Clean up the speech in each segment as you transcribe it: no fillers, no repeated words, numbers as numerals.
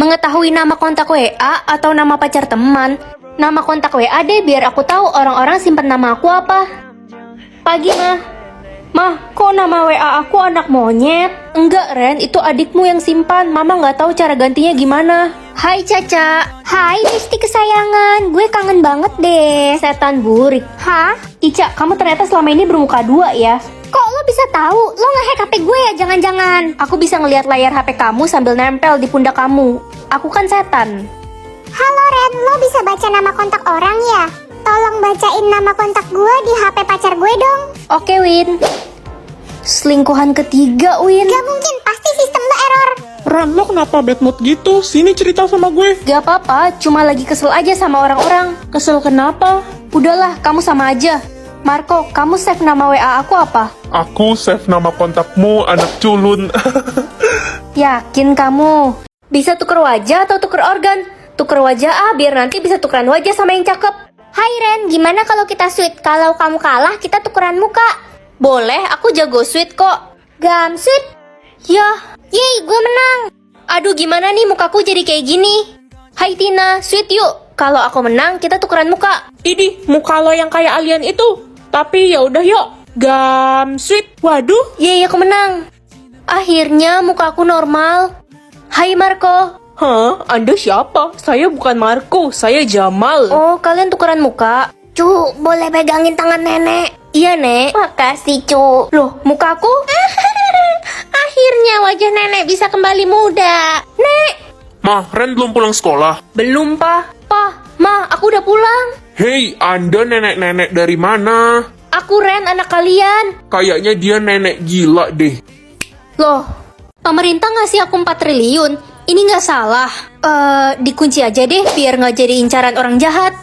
Mengetahui nama kontak WA atau nama pacar teman? Nama kontak WA deh biar aku tahu orang-orang simpen nama aku apa. Pagi, Mah. Mah, kok nama WA aku anak monyet? Enggak, Ren, itu adikmu yang simpan. Mama nggak tahu cara gantinya gimana. Hai, Caca. Hai, Misti kesayangan. Gue kangen banget deh. Setan burik. Hah? Ica, kamu ternyata selama ini bermuka dua ya? Kok lo bisa tahu? Lo nge-hack HP gue ya, jangan-jangan. Aku bisa ngelihat layar HP kamu sambil nempel di pundak kamu. Aku kan setan. Halo Ren, lo bisa baca nama kontak orang ya? Tolong bacain nama kontak gue di HP pacar gue dong. Oke, Win. Selingkuhan ketiga, Win. Gak mungkin, pasti sistem lo error. Ran, lo kenapa bad mood gitu? Sini cerita sama gue. Gak apa-apa, cuma lagi kesel aja sama orang-orang. Kesel kenapa? Udahlah, kamu sama aja. Marco, kamu save nama WA aku apa? Aku save nama kontakmu anak culun. Yakin kamu? Bisa tuker wajah atau tuker organ? Tuker wajah biar nanti bisa tukeran wajah sama yang cakep. Hai Ren, gimana kalau kita sweet? Kalau kamu kalah, kita tukeran muka. Boleh, aku jago sweet kok. Gam sweet? Yah, Yeay, gue menang. aduh gimana nih mukaku jadi kayak gini? Hai Tina, sweet yuk. Kalau aku menang, kita tukeran muka. Idih, muka lo yang kayak alien itu. Tapi ya udah yuk. Gam sweet. Waduh. Yeay, aku menang. Akhirnya mukaku normal. Hai Marco. Hah? Anda siapa? Saya bukan Marco, saya Jamal. Oh, kalian tukeran muka? Cu, boleh pegangin tangan nenek? Iya, Nek. Makasih, Cu. Loh, mukaku? Akhirnya wajah nenek bisa kembali muda. Nek. Mah, Ren belum pulang sekolah. Belum, Pa. Pa, Ma, aku udah pulang. Hei, Anda nenek-nenek dari mana? Aku Ren, anak kalian. Kayaknya dia nenek gila deh. Loh, pemerintah ngasih aku 4 triliun. Ini nggak salah. Dikunci aja deh biar nggak jadi incaran orang jahat.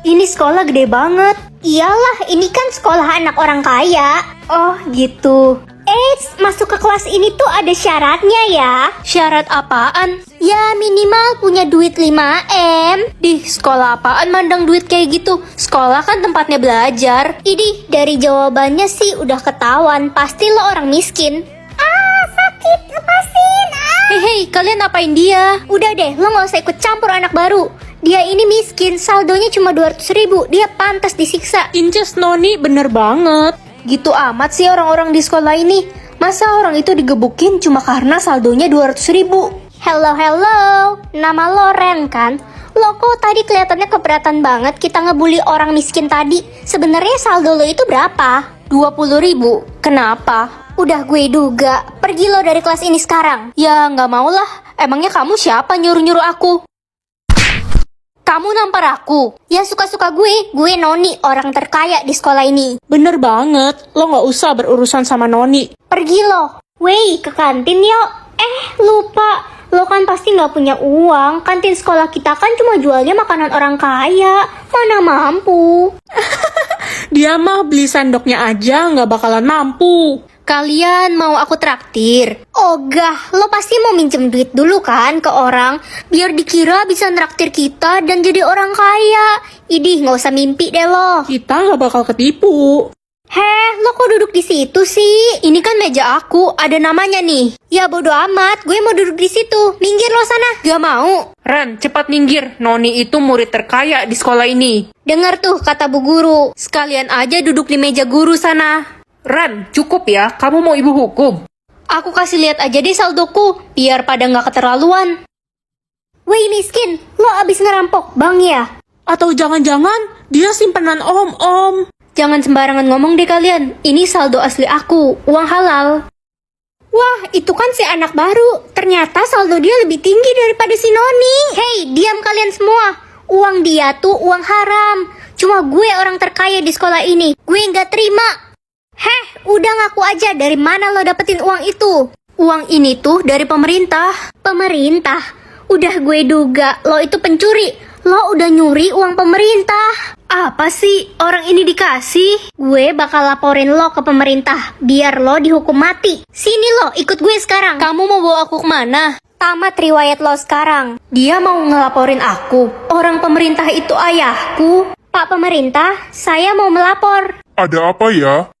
Ini sekolah gede banget. Iyalah, ini kan sekolah anak orang kaya. Oh, gitu. Masuk ke kelas ini tuh ada syaratnya ya. Syarat apaan? Ya minimal punya duit 5M. Di sekolah apaan mandang duit kayak gitu? Sekolah kan tempatnya belajar. Idih, dari jawabannya sih udah ketahuan. Pasti lo orang miskin. Sakit, lepasin. Hei, kalian apain dia? Udah deh, lo gak usah ikut campur anak baru. Dia ini miskin, saldonya cuma 200.000. Dia pantas disiksa. Inces Noni bener banget. Gitu amat sih orang-orang di sekolah ini. Masa orang itu digebukin cuma karena saldonya 200.000? Hello, nama lo Ren kan? Lo kok tadi kelihatannya keberatan banget kita ngebully orang miskin tadi. Sebenarnya saldo lo itu berapa? 20.000. Kenapa? Udah gue duga. Pergi lo dari kelas ini sekarang. Ya nggak maulah. Emangnya kamu siapa nyuruh-nyuruh aku? Kamu nampar aku? Ya suka-suka gue Noni, orang terkaya di sekolah ini. Bener banget. Lo gak usah berurusan sama Noni. Pergi lo. Wey, ke kantin yuk. Lupa. Lo kan pasti gak punya uang. Kantin sekolah kita kan cuma jualnya makanan orang kaya. Mana mampu. Dia mah beli sendoknya aja gak bakalan mampu. Kalian mau aku traktir? Ogah, lo pasti mau minjem duit dulu kan ke orang, biar dikira bisa nraktir kita dan jadi orang kaya. Idih, nggak usah mimpi deh lo. Kita gak bakal ketipu. Lo kok duduk di situ sih? Ini kan meja aku, ada namanya nih. Ya bodo amat, gue mau duduk di situ. Minggir lo sana. Gak mau. Ren, cepat minggir. Noni itu murid terkaya di sekolah ini. Dengar tuh kata bu guru. Sekalian aja duduk di meja guru sana. Ren, cukup ya. Kamu mau ibu hukum? Aku kasih lihat aja deh saldoku, biar pada nggak keterlaluan. Woi miskin, lo abis ngerampok bang ya? Atau jangan-jangan dia simpenan om. Jangan sembarangan ngomong deh kalian. Ini saldo asli aku, uang halal. Wah, itu kan si anak baru. Ternyata saldo dia lebih tinggi daripada si Noni. Hei, diam kalian semua. Uang dia tuh uang haram. Cuma gue orang terkaya di sekolah ini. Gue nggak terima. Udah ngaku aja dari mana lo dapetin uang itu? Uang ini tuh dari pemerintah. Pemerintah? Udah gue duga lo itu pencuri. Lo udah nyuri uang pemerintah. Apa sih orang ini dikasih? Gue bakal laporin lo ke pemerintah biar lo dihukum mati. Sini lo, ikut gue sekarang. Kamu mau bawa aku kemana? Tamat riwayat lo sekarang. Dia mau ngelaporin aku. Orang pemerintah itu ayahku. Pak pemerintah, saya mau melapor. Ada apa ya?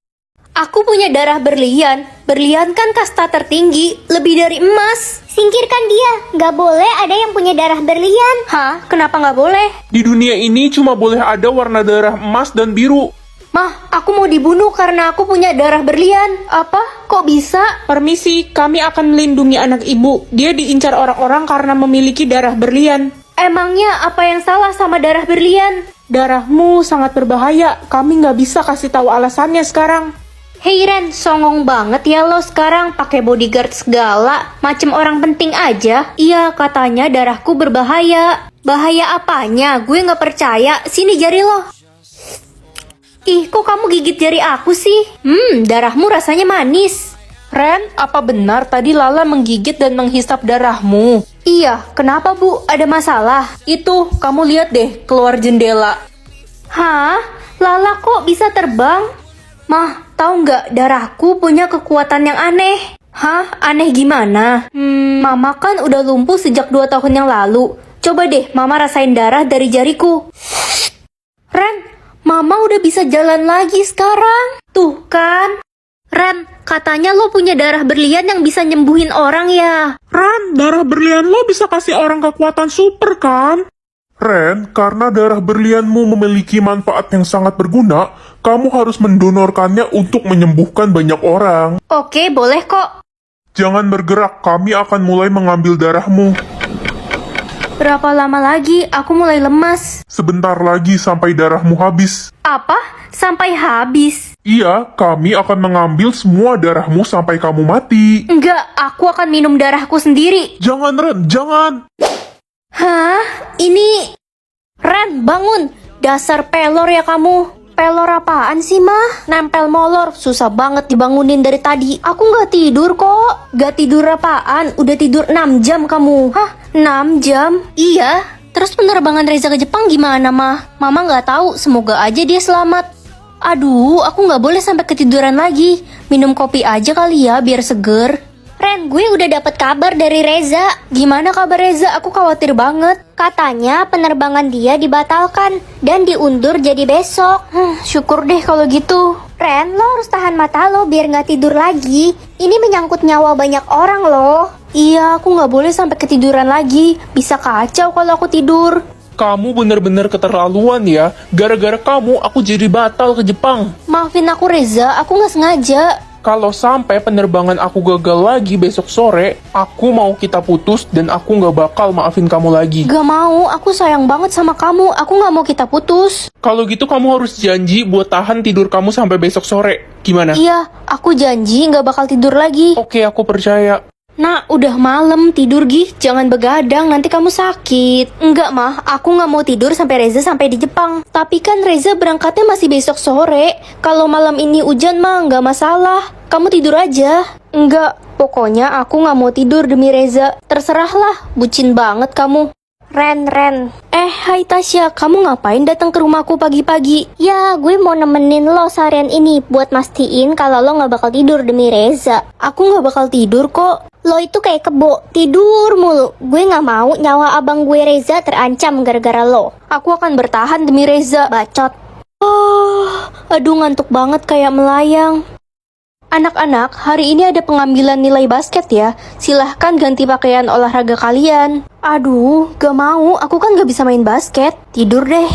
Aku punya darah berlian. Berlian kan kasta tertinggi, lebih dari emas. Singkirkan dia, nggak boleh ada yang punya darah berlian. Hah? Kenapa nggak boleh? Di dunia ini cuma boleh ada warna darah emas dan biru. Mah, aku mau dibunuh karena aku punya darah berlian. Apa? Kok bisa? Permisi, kami akan melindungi anak ibu. Dia diincar orang-orang karena memiliki darah berlian. Emangnya apa yang salah sama darah berlian? Darahmu sangat berbahaya. Kami nggak bisa kasih tahu alasannya sekarang. Hei Ren, songong banget ya lo sekarang pakai bodyguard segala, macem orang penting aja. Iya, katanya darahku berbahaya. Bahaya apanya? Gue nggak percaya. Sini jari lo. Ih, kok kamu gigit jari aku sih? Darahmu rasanya manis. Ren, apa benar tadi Lala menggigit dan menghisap darahmu? Iya, kenapa Bu? Ada masalah? Itu, kamu lihat deh, keluar jendela. Hah? Lala kok bisa terbang? Mah, tahu nggak darahku punya kekuatan yang aneh? Hah? Aneh gimana? Mama kan udah lumpuh sejak 2 tahun yang lalu. Coba deh Mama rasain darah dari jariku. Ren, Mama udah bisa jalan lagi sekarang. Tuh kan? Ren, katanya lo punya darah berlian yang bisa nyembuhin orang ya? Ren, darah berlian lo bisa kasih orang kekuatan super kan? Ren, karena darah berlianmu memiliki manfaat yang sangat berguna, kamu harus mendonorkannya untuk menyembuhkan banyak orang. Oke, boleh kok. Jangan bergerak, kami akan mulai mengambil darahmu. Berapa lama lagi? Aku mulai lemas. Sebentar lagi sampai darahmu habis. Apa? Sampai habis? Iya, kami akan mengambil semua darahmu sampai kamu mati. Enggak, aku akan minum darahku sendiri. Jangan, Ren, jangan. Hah? Ini... Ren, bangun. Dasar pelor ya kamu. Pelor apaan sih, Mah? Nempel molor. Susah banget dibangunin dari tadi. Aku nggak tidur kok. Nggak tidur apaan? Udah tidur 6 jam kamu. Hah? 6 jam? Iya. Terus penerbangan Reza ke Jepang gimana, Mah? Mama nggak tahu. Semoga aja dia selamat. Aduh, aku nggak boleh sampai ketiduran lagi. Minum kopi aja kali ya, biar seger. Ren, gue udah dapat kabar dari Reza. Gimana kabar Reza? Aku khawatir banget. Katanya penerbangan dia dibatalkan dan diundur jadi besok. Syukur deh kalau gitu. Ren, lo harus tahan mata lo biar nggak tidur lagi. Ini menyangkut nyawa banyak orang loh. Iya, aku nggak boleh sampai ketiduran lagi. Bisa kacau kalau aku tidur. Kamu benar-benar keterlaluan ya. Gara-gara kamu, aku jadi batal ke Jepang. Maafin aku Reza, aku nggak sengaja. Kalau sampai penerbangan aku gagal lagi besok sore, aku mau kita putus dan aku nggak bakal maafin kamu lagi. Gak mau, aku sayang banget sama kamu. Aku nggak mau kita putus. Kalau gitu kamu harus janji buat tahan tidur kamu sampai besok sore. Gimana? Iya, aku janji nggak bakal tidur lagi. Oke, aku percaya. Nah, udah malam, tidur Gih. Jangan begadang, nanti kamu sakit. Enggak mah, aku nggak mau tidur sampai Reza sampai di Jepang. Tapi kan Reza berangkatnya masih besok sore. Kalau malam ini hujan mah nggak masalah. Kamu tidur aja. Enggak, pokoknya aku nggak mau tidur demi Reza. Terserahlah, bucin banget kamu. Ren. Hai Tasya, kamu ngapain datang ke rumahku pagi-pagi? Ya, gue mau nemenin lo seharian ini buat mastiin kalau lo nggak bakal tidur demi Reza. Aku nggak bakal tidur kok. Lo itu kayak kebo, tidur mulu. Gue nggak mau nyawa abang gue Reza terancam gara-gara lo. Aku akan bertahan demi Reza. Bacot. Aduh ngantuk banget kayak melayang. Anak-anak, hari ini ada pengambilan nilai basket ya. Silahkan ganti pakaian olahraga kalian. Aduh, gak mau. Aku kan gak bisa main basket. Tidur deh.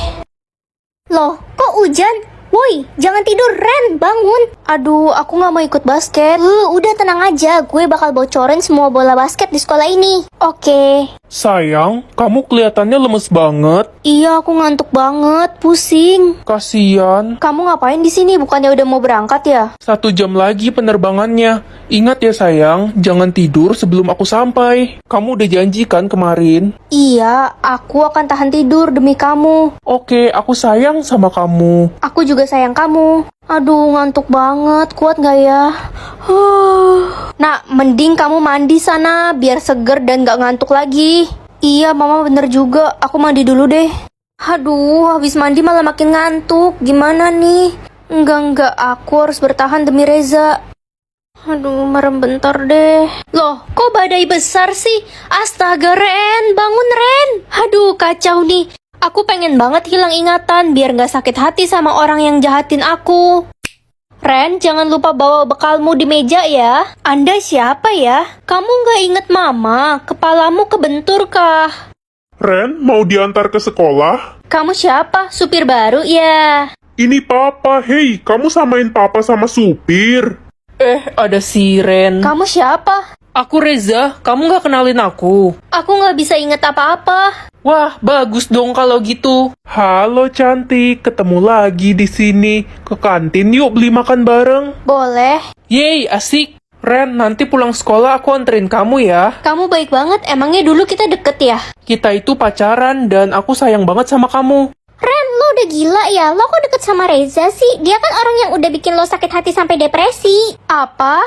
Loh, kok hujan? Woi, jangan tidur Ren, bangun. Aduh, aku gak mau ikut basket. Udah tenang aja, gue bakal bocorin semua bola basket di sekolah ini. Oke. Sayang, kamu kelihatannya lemes banget. Iya, aku ngantuk banget. Pusing. Kasian. Kamu ngapain di sini? Bukannya udah mau berangkat ya? 1 jam lagi penerbangannya. Ingat ya sayang, jangan tidur sebelum aku sampai. Kamu udah janji kan kemarin? Iya, aku akan tahan tidur demi kamu. Oke, aku sayang sama kamu. Aku juga sayang kamu. Aduh, ngantuk banget. Kuat gak ya? Nah, mending kamu mandi sana biar seger dan gak ngantuk lagi. Iya, mama bener juga. Aku mandi dulu deh. Aduh, habis mandi malah makin ngantuk. Gimana nih? Enggak. Aku harus bertahan demi Reza. Aduh, merem bentar deh. Loh, kok badai besar sih? Astaga, Ren. Bangun, Ren. Aduh, kacau nih. Aku pengen banget hilang ingatan biar gak sakit hati sama orang yang jahatin aku. Ren, jangan lupa bawa bekalmu di meja ya. Anda siapa ya? Kamu nggak inget mama? Kepalamu kebentur kah? Ren, mau diantar ke sekolah? Kamu siapa? Supir baru ya? Ini papa, hei, kamu samain papa sama supir. Ada si Ren. Kamu siapa? Aku Reza, kamu nggak kenalin aku? Aku nggak bisa inget apa-apa. Wah, bagus dong kalau gitu. Halo cantik, ketemu lagi di sini. Ke kantin yuk beli makan bareng. Boleh. Yeay, asik. Ren, nanti pulang sekolah aku anterin kamu ya. Kamu baik banget, emangnya dulu kita deket ya? Kita itu pacaran dan aku sayang banget sama kamu. Ren, lo udah gila ya? Lo kok deket sama Reza sih? Dia kan orang yang udah bikin lo sakit hati sampai depresi. Apa?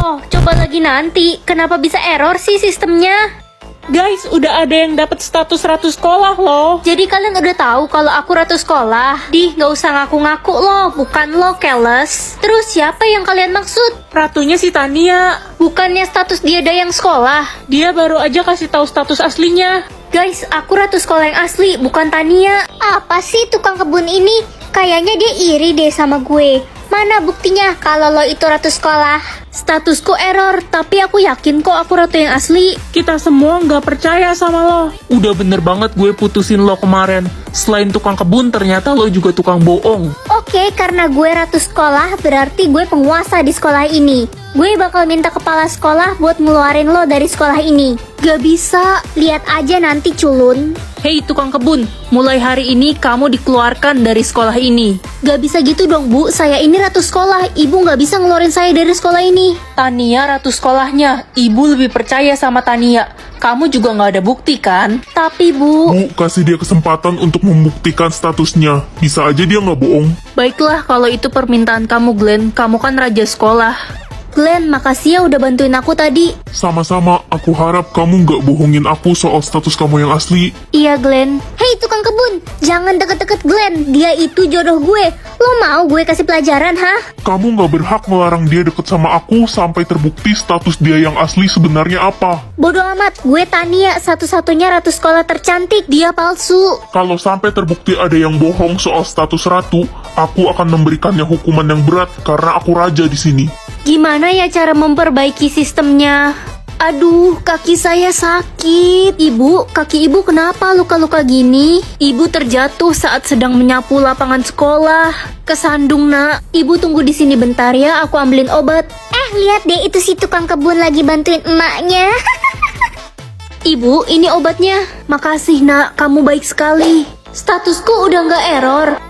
Oh, coba lagi nanti. Kenapa bisa error sih sistemnya? Guys, udah ada yang dapat status ratu sekolah loh. Jadi kalian udah tahu kalau aku ratu sekolah? Dih, nggak usah ngaku-ngaku loh, bukan lo, keles. Terus siapa yang kalian maksud? Ratunya si Tania. Bukannya status dia dayang sekolah? Dia baru aja kasih tahu status aslinya. Guys, aku ratu sekolah yang asli, bukan Tania. Apa sih tukang kebun ini? Kayaknya dia iri deh sama gue. Mana buktinya kalau lo itu ratu sekolah? Statusku error, tapi aku yakin kok aku ratu yang asli. Kita semua nggak percaya sama lo. Udah bener banget gue putusin lo kemarin. Selain tukang kebun, ternyata lo juga tukang bohong. Oke, karena gue ratu sekolah, berarti gue penguasa di sekolah ini. Gue bakal minta kepala sekolah buat ngeluarin lo dari sekolah ini. Gak bisa. Lihat aja nanti culun. Hei tukang kebun, mulai hari ini kamu dikeluarkan dari sekolah ini. Gak bisa gitu dong bu, saya ini ratu sekolah. Ibu gak bisa ngeluarin saya dari sekolah ini. Tania ratu sekolahnya. Ibu lebih percaya sama Tania. Kamu juga nggak ada bukti kan? Tapi bu, Bu, kasih dia kesempatan untuk membuktikan statusnya. Bisa aja dia nggak bohong. baiklah kalau itu permintaan kamu Glenn. Kamu kan raja sekolah. Glenn, makasih ya udah bantuin aku tadi. Sama-sama, aku harap kamu nggak bohongin aku soal status kamu yang asli. Iya Glenn. Hei tukang kebun, jangan deket-deket Glenn. Dia itu jodoh gue. Lo mau gue kasih pelajaran, hah? Kamu nggak berhak melarang dia deket sama aku sampai terbukti status dia yang asli sebenarnya apa. Bodoh amat, gue Tania, satu-satunya ratu sekolah tercantik. Dia palsu. Kalau sampai terbukti ada yang bohong soal status ratu, aku akan memberikannya hukuman yang berat karena aku raja di sini. Gimana ya cara memperbaiki sistemnya? Aduh, kaki saya sakit. Ibu, kaki ibu kenapa luka-luka gini? Ibu terjatuh saat sedang menyapu lapangan sekolah. Kesandung, nak. Ibu tunggu di sini bentar ya, aku ambilin obat. Lihat deh, itu si tukang kebun lagi bantuin emaknya. Ibu, ini obatnya. Makasih, nak. Kamu baik sekali. Statusku udah nggak error.